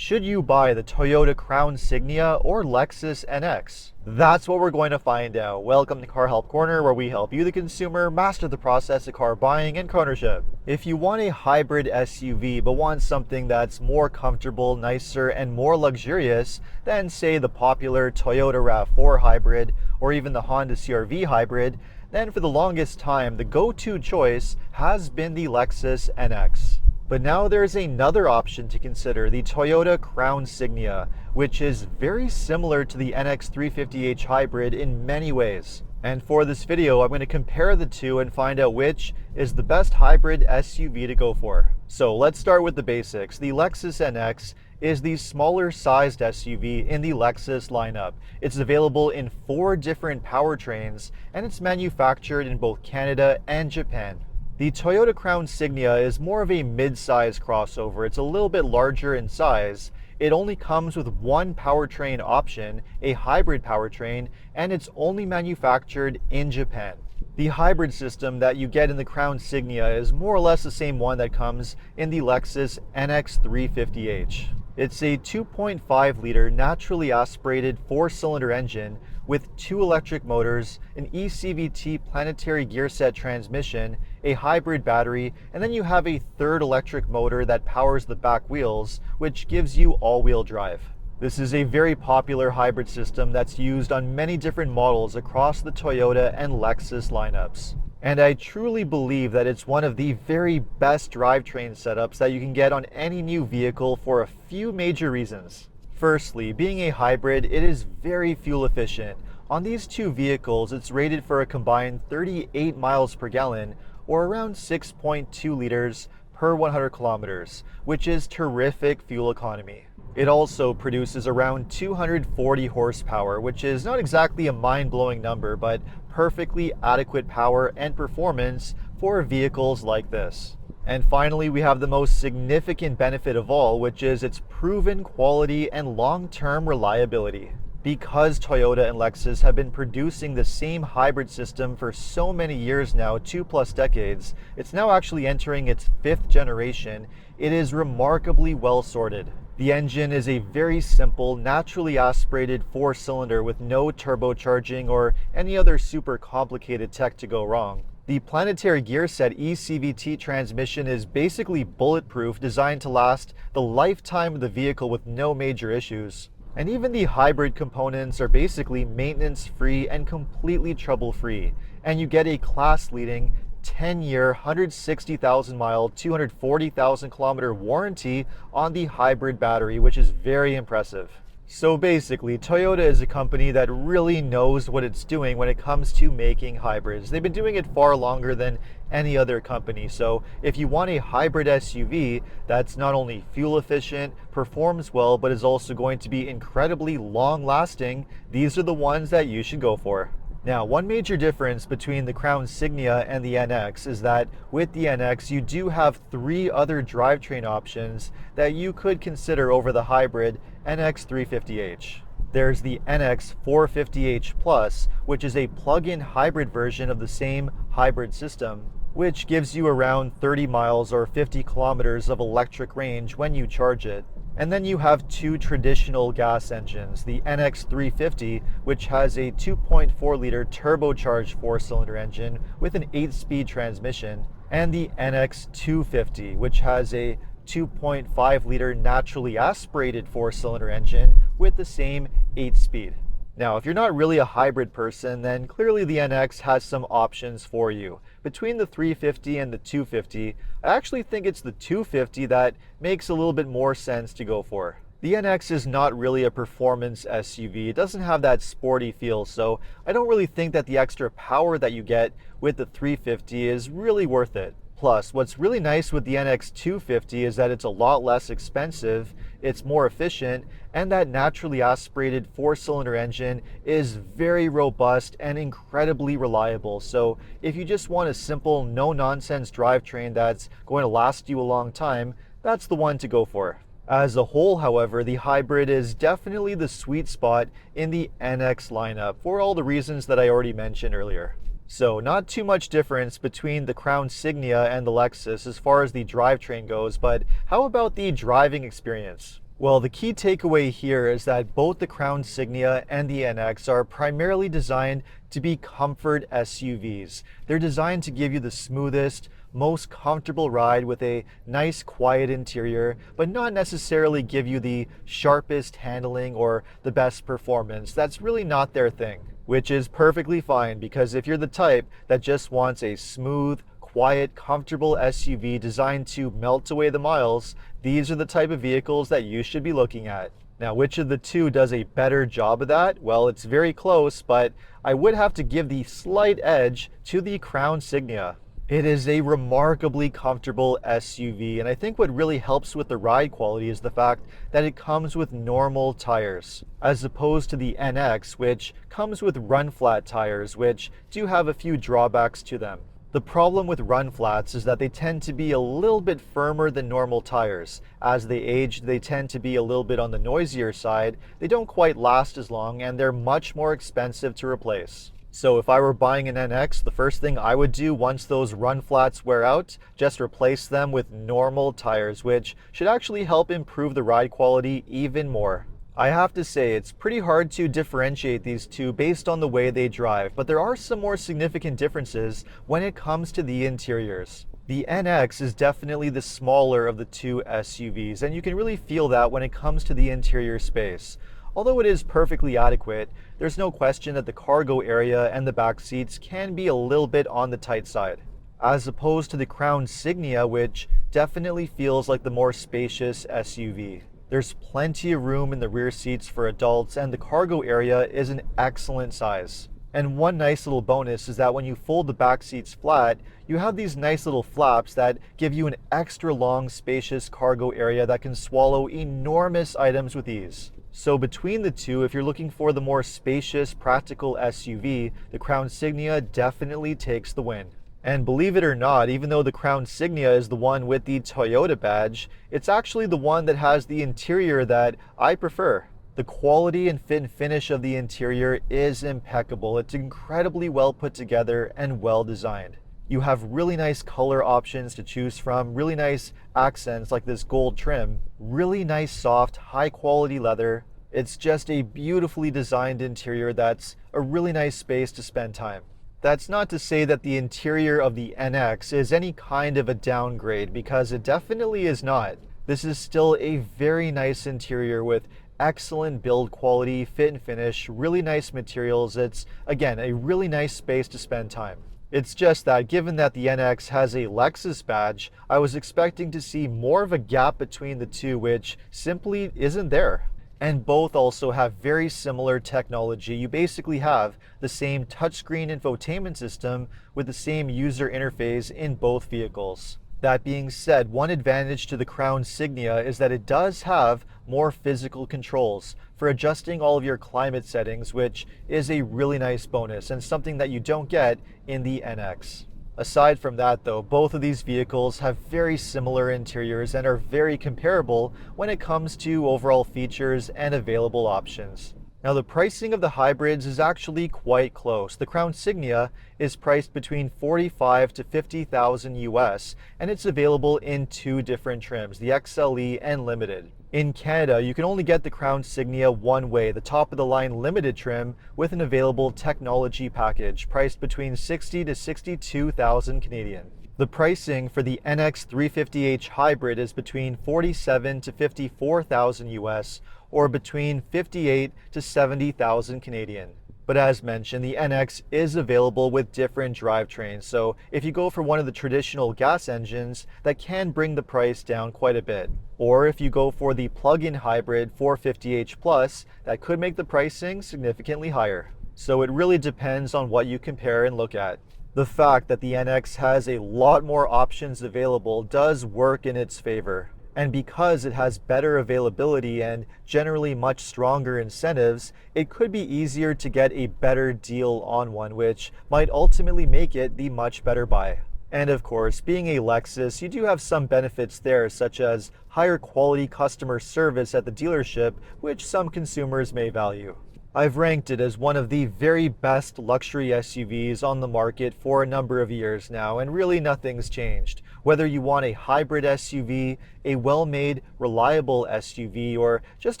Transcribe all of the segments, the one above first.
Should you buy the Toyota Crown Signia or Lexus NX? That's what we're going to find out. Welcome to Car Help Corner, where we help you, the consumer, master the process of car buying and car ownership. If you want a hybrid SUV but want something that's more comfortable, nicer, and more luxurious than, say, the popular Toyota RAV4 hybrid or even the Honda CR-V hybrid, then for the longest time, the go-to choice has been the Lexus NX. But now there's another option to consider, the Toyota Crown Signia, which is very similar to the NX 350h hybrid in many ways. And for this video, I'm going to compare the two and find out which is the best hybrid SUV to go for. So let's start with the basics. The Lexus NX is the smaller sized SUV in the Lexus lineup. It's available in 4 different powertrains, and it's manufactured in both Canada and Japan. The Toyota Crown Signia is more of a mid-size crossover. It's a little bit larger in size. It only comes with one powertrain option, a hybrid powertrain, and it's only manufactured in Japan. The hybrid system that you get in the Crown Signia is more or less the same one that comes in the Lexus NX 350h. It's a 2.5-liter naturally aspirated 4-cylinder engine with 2 electric motors, an eCVT planetary gear set transmission, a hybrid battery, and then you have a 3rd electric motor that powers the back wheels, which gives you all-wheel drive. This is a very popular hybrid system that's used on many different models across the Toyota and Lexus lineups. And I truly believe that it's one of the very best drivetrain setups that you can get on any new vehicle for a few major reasons. Firstly, being a hybrid, it is very fuel efficient. On these two vehicles, it's rated for a combined 38 miles per gallon, or around 6.2 liters per 100 kilometers, which is terrific fuel economy. It also produces around 240 horsepower, which is not exactly a mind-blowing number, but perfectly adequate power and performance for vehicles like this. And finally, we have the most significant benefit of all, which is its proven quality and long-term reliability. Because Toyota and Lexus have been producing the same hybrid system for so many years now, 2+ decades, it's now actually entering its 5th generation. It is remarkably well sorted. The engine is a very simple, naturally aspirated 4-cylinder with no turbocharging or any other super complicated tech to go wrong. The planetary gear set eCVT transmission is basically bulletproof, designed to last the lifetime of the vehicle with no major issues. And even the hybrid components are basically maintenance-free and completely trouble-free. And you get a class-leading 10-year, 160,000 mile, 240,000 kilometer warranty on the hybrid battery, which is very impressive. So basically, Toyota is a company that really knows what it's doing when it comes to making hybrids. They've been doing it far longer than any other company. So if you want a hybrid SUV that's not only fuel efficient, performs well, but is also going to be incredibly long lasting, these are the ones that you should go for. Now, one major difference between the Crown Signia and the NX is that with the NX, you do have 3 other drivetrain options that you could consider over the hybrid NX 350h. There's the NX 450h Plus, which is a plug-in hybrid version of the same hybrid system, which gives you around 30 miles or 50 kilometers of electric range when you charge it. And then you have 2 traditional gas engines, the NX 350, which has a 2.4-liter turbocharged 4-cylinder engine with an 8-speed transmission, and the NX 250, which has a 2.5-liter naturally aspirated 4-cylinder engine with the same 8-speed. Now, if you're not really a hybrid person, then clearly the NX has some options for you. Between the 350 and the 250, I actually think it's the 250 that makes a little bit more sense to go for. The NX is not really a performance SUV. It doesn't have that sporty feel, so I don't really think that the extra power that you get with the 350 is really worth it. Plus, what's really nice with the NX 250 is that it's a lot less expensive, it's more efficient, and that naturally aspirated 4-cylinder engine is very robust and incredibly reliable. So if you just want a simple, no-nonsense drivetrain that's going to last you a long time, that's the one to go for. As a whole, however, the hybrid is definitely the sweet spot in the NX lineup for all the reasons that I already mentioned earlier. So not too much difference between the Crown Signia and the Lexus as far as the drivetrain goes, but how about the driving experience? Well, the key takeaway here is that both the Crown Signia and the NX are primarily designed to be comfort SUVs. They're designed to give you the smoothest, most comfortable ride with a nice quiet interior, but not necessarily give you the sharpest handling or the best performance. That's really not their thing, which is perfectly fine because if you're the type that just wants a smooth, quiet, comfortable SUV designed to melt away the miles, these are the type of vehicles that you should be looking at. Now, which of the two does a better job of that? Well, it's very close, but I would have to give the slight edge to the Crown Signia. It is a remarkably comfortable SUV, and I think what really helps with the ride quality is the fact that it comes with normal tires, as opposed to the NX, which comes with run flat tires, which do have a few drawbacks to them. The problem with run flats is that they tend to be a little bit firmer than normal tires. As they age, they tend to be a little bit on the noisier side. They don't quite last as long, and they're much more expensive to replace. So if I were buying an NX, the first thing I would do once those run flats wear out, just replace them with normal tires, which should actually help improve the ride quality even more. I have to say, it's pretty hard to differentiate these two based on the way they drive, but there are some more significant differences when it comes to the interiors. The NX is definitely the smaller of the two SUVs, and you can really feel that when it comes to the interior space. Although it is perfectly adequate, there's no question that the cargo area and the back seats can be a little bit on the tight side, as opposed to the Crown Signia, which definitely feels like the more spacious SUV. There's plenty of room in the rear seats for adults, and the cargo area is an excellent size. And one nice little bonus is that when you fold the back seats flat, you have these nice little flaps that give you an extra long, spacious cargo area that can swallow enormous items with ease. So between the two, if you're looking for the more spacious, practical SUV, the Crown Signia definitely takes the win. And believe it or not, even though the Crown Signia is the one with the Toyota badge, it's actually the one that has the interior that I prefer. The quality and fit and finish of the interior is impeccable. It's incredibly well put together and well designed. You have really nice color options to choose from, really nice accents like this gold trim, really nice soft, high quality leather. It's just a beautifully designed interior that's a really nice space to spend time. That's not to say that the interior of the NX is any kind of a downgrade, because it definitely is not. This is still a very nice interior with excellent build quality, fit and finish, really nice materials. It's, again, a really nice space to spend time. It's just that given that the NX has a Lexus badge, I was expecting to see more of a gap between the two, which simply isn't there. And both also have very similar technology. You basically have the same touchscreen infotainment system with the same user interface in both vehicles. That being said, one advantage to the Crown Signia is that it does have more physical controls for adjusting all of your climate settings, which is a really nice bonus and something that you don't get in the NX. Aside from that though, both of these vehicles have very similar interiors and are very comparable when it comes to overall features and available options. Now the pricing of the hybrids is actually quite close. The Crown Signia is priced between $45,000 to $50,000 US, and it's available in two different trims, the XLE and Limited. In Canada, you can only get the Crown Signia one way, the top of the line Limited trim with an available technology package, priced between $60,000 to $62,000 Canadian. The pricing for the NX 350h hybrid is between $47,000 to $54,000 US, or between $58,000 to $70,000 Canadian. But as mentioned, the NX is available with different drivetrains, so if you go for one of the traditional gas engines, that can bring the price down quite a bit. Or if you go for the plug-in hybrid 450h Plus, that could make the pricing significantly higher. So it really depends on what you compare and look at. The fact that the NX has a lot more options available does work in its favor. And because it has better availability and generally much stronger incentives, it could be easier to get a better deal on one, which might ultimately make it the much better buy. And of course, being a Lexus, you do have some benefits there, such as higher quality customer service at the dealership, which some consumers may value. I've ranked it as one of the very best luxury SUVs on the market for a number of years now, and really nothing's changed. Whether you want a hybrid SUV, a well-made, reliable SUV, or just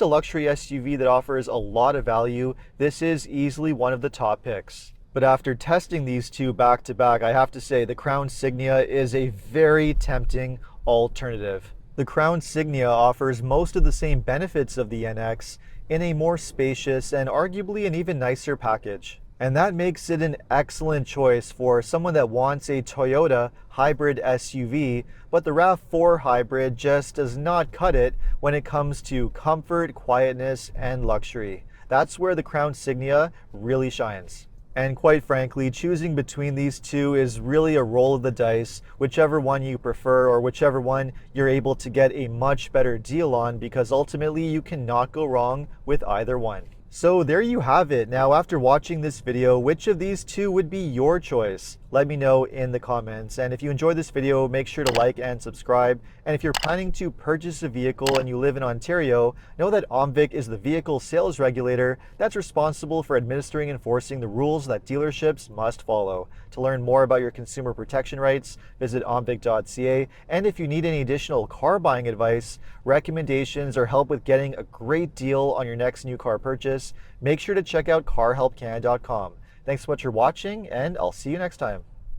a luxury SUV that offers a lot of value, this is easily one of the top picks. But after testing these two back to back, I have to say the Crown Signia is a very tempting alternative. The Crown Signia offers most of the same benefits of the NX in a more spacious and arguably an even nicer package. And that makes it an excellent choice for someone that wants a Toyota hybrid SUV, but the RAV4 hybrid just does not cut it when it comes to comfort, quietness, and luxury. That's where the Crown Signia really shines. And quite frankly, choosing between these two is really a roll of the dice, whichever one you prefer or whichever one you're able to get a much better deal on, because ultimately you cannot go wrong with either one. So there you have it. Now, after watching this video, which of these two would be your choice? Let me know in the comments. And if you enjoyed this video, make sure to like and subscribe. And if you're planning to purchase a vehicle and you live in Ontario, know that OMVIC is the vehicle sales regulator that's responsible for administering and enforcing the rules that dealerships must follow. To learn more about your consumer protection rights, visit omvic.ca. And if you need any additional car buying advice, recommendations, or help with getting a great deal on your next new car purchase, make sure to check out carhelpcan.com. Thanks so much for watching, and I'll see you next time.